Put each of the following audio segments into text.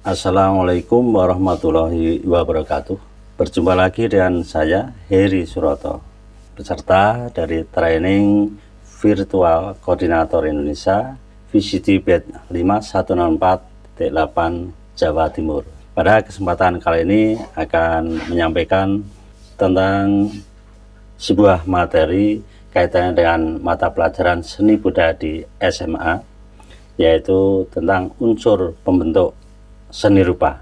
Assalamualaikum warahmatullahi wabarakatuh. Berjumpa lagi dengan saya, Heri Suroto, peserta dari training virtual koordinator Indonesia VCT Batch 5104.8 Jawa Timur. Pada kesempatan kali ini akan menyampaikan tentang sebuah materi kaitannya dengan mata pelajaran seni budaya di SMA, yaitu tentang unsur pembentuk seni rupa.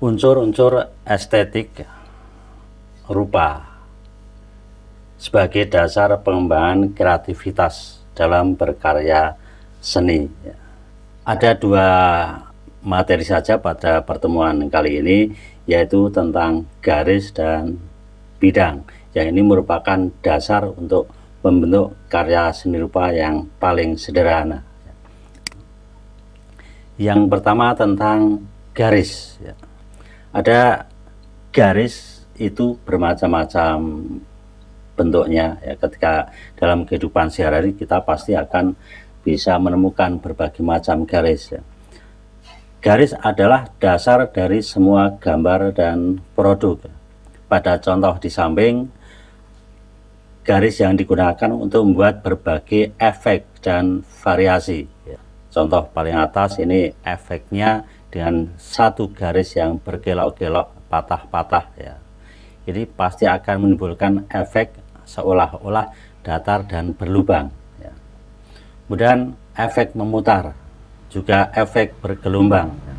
Unsur-unsur estetik rupa sebagai dasar pengembangan kreativitas dalam berkarya seni. Ada dua materi saja pada pertemuan kali ini, yaitu tentang garis dan bidang, yang ini merupakan dasar untuk membentuk karya seni rupa yang paling sederhana. Yang pertama tentang garis. Ada garis itu bermacam-macam bentuknya. Ketika dalam kehidupan sehari-hari kita pasti akan bisa menemukan berbagai macam garis. Garis adalah dasar dari semua gambar dan produk. Pada contoh di samping, garis yang digunakan untuk membuat berbagai efek dan variasi. Contoh paling atas ini efeknya dengan satu garis yang berkelok-kelok, patah-patah ya. Jadi pasti akan menimbulkan efek seolah-olah datar dan berlubang ya. Kemudian efek memutar, juga efek bergelombang ya.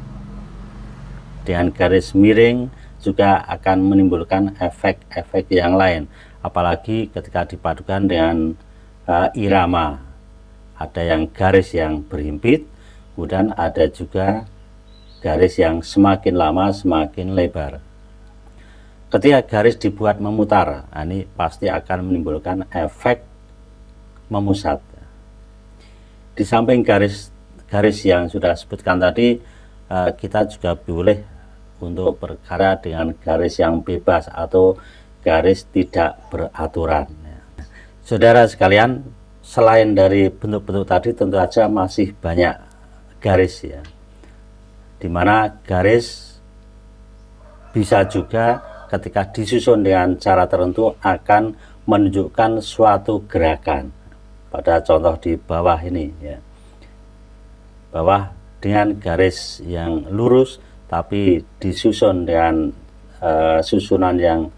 Dengan garis miring juga akan menimbulkan efek-efek yang lain, apalagi ketika dipadukan dengan irama. Ada yang garis yang berhimpit, kemudian ada juga garis yang semakin lama semakin lebar. Ketika garis dibuat memutar, ini pasti akan menimbulkan efek memusat. Di samping garis yang sudah sebutkan tadi, kita juga boleh untuk berkarya dengan garis yang bebas atau garis tidak beraturan. Saudara sekalian, selain dari bentuk-bentuk tadi, tentu saja masih banyak garis ya, dimana garis bisa juga ketika disusun dengan cara tertentu akan menunjukkan suatu gerakan. Pada contoh di bawah ini ya, bawah dengan garis yang lurus tapi disusun dengan susunan yang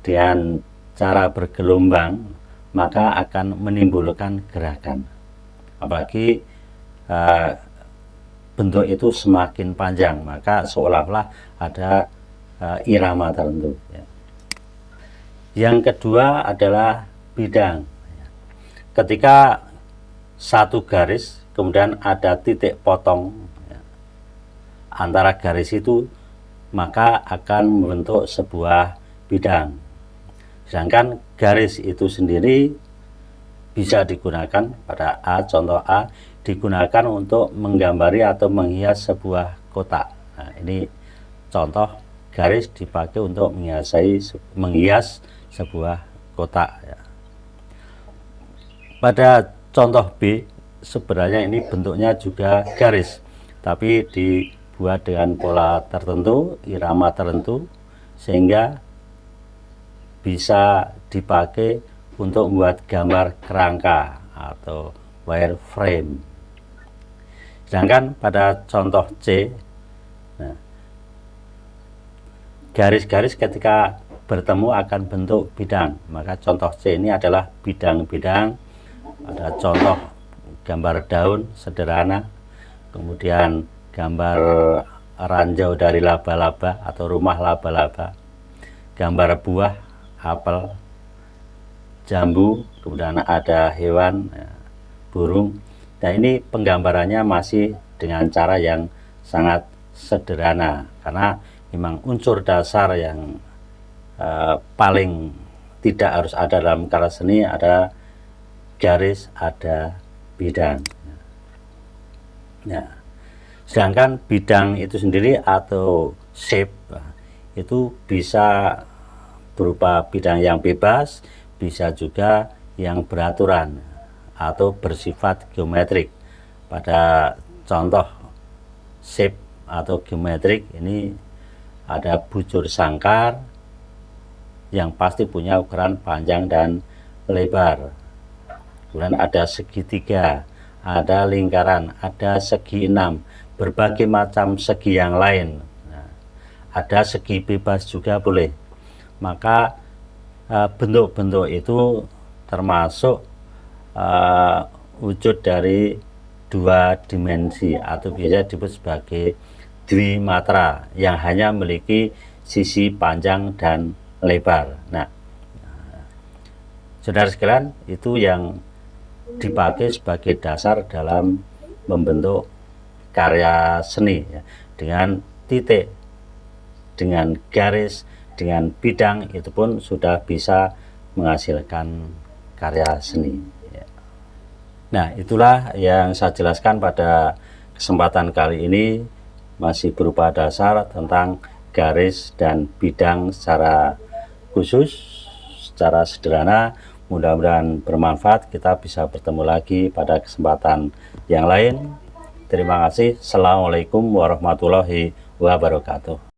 dengan cara bergelombang, maka akan menimbulkan gerakan. Apalagi bentuk itu semakin panjang, maka seolah-olah ada irama tertentu ya. Yang kedua adalah bidang. Ketika satu garis kemudian ada titik potong ya, antara garis itu, maka akan membentuk sebuah bidang. Sedangkan garis itu sendiri bisa digunakan pada A, contoh A, digunakan untuk menggambari atau menghias sebuah kotak. Nah, ini contoh garis dipakai untuk menghias sebuah kotak ya. Pada contoh B, sebenarnya ini bentuknya juga garis, tapi dibuat dengan pola tertentu, irama tertentu, sehingga bisa dipakai untuk membuat gambar kerangka atau wireframe. Sedangkan pada contoh C, garis-garis ketika bertemu akan bentuk bidang, maka contoh C ini adalah bidang-bidang. Ada contoh gambar daun sederhana, kemudian gambar ranjau dari laba-laba atau rumah laba-laba, gambar buah apel, jambu, kemudian ada hewan burung. Nah, ini penggambarannya masih dengan cara yang sangat sederhana, karena memang unsur dasar yang paling tidak harus ada dalam karya seni ada garis, ada bidang. Nah, sedangkan bidang itu sendiri atau shape itu bisa berupa bidang yang bebas, bisa juga yang beraturan atau bersifat geometrik. Pada contoh shape atau geometrik ini ada bujur sangkar yang pasti punya ukuran panjang dan lebar. Kemudian ada segitiga, ada lingkaran, ada segi enam, berbagai macam segi yang lain. Nah, ada segi bebas juga boleh. Maka bentuk-bentuk itu termasuk wujud dari dua dimensi atau biasa disebut sebagai dwimatra yang hanya memiliki sisi panjang dan lebar. Nah, saudara sekalian, itu yang dipakai sebagai dasar dalam membentuk karya seni ya. Dengan titik, dengan garis, dengan bidang itu pun sudah bisa menghasilkan karya seni ya. Nah, itulah yang saya jelaskan pada kesempatan kali ini, masih berupa dasar tentang garis dan bidang secara khusus, secara sederhana. Mudah-mudahan bermanfaat. Kita bisa bertemu lagi pada kesempatan yang lain. Terima kasih. Assalamualaikum warahmatullahi wabarakatuh.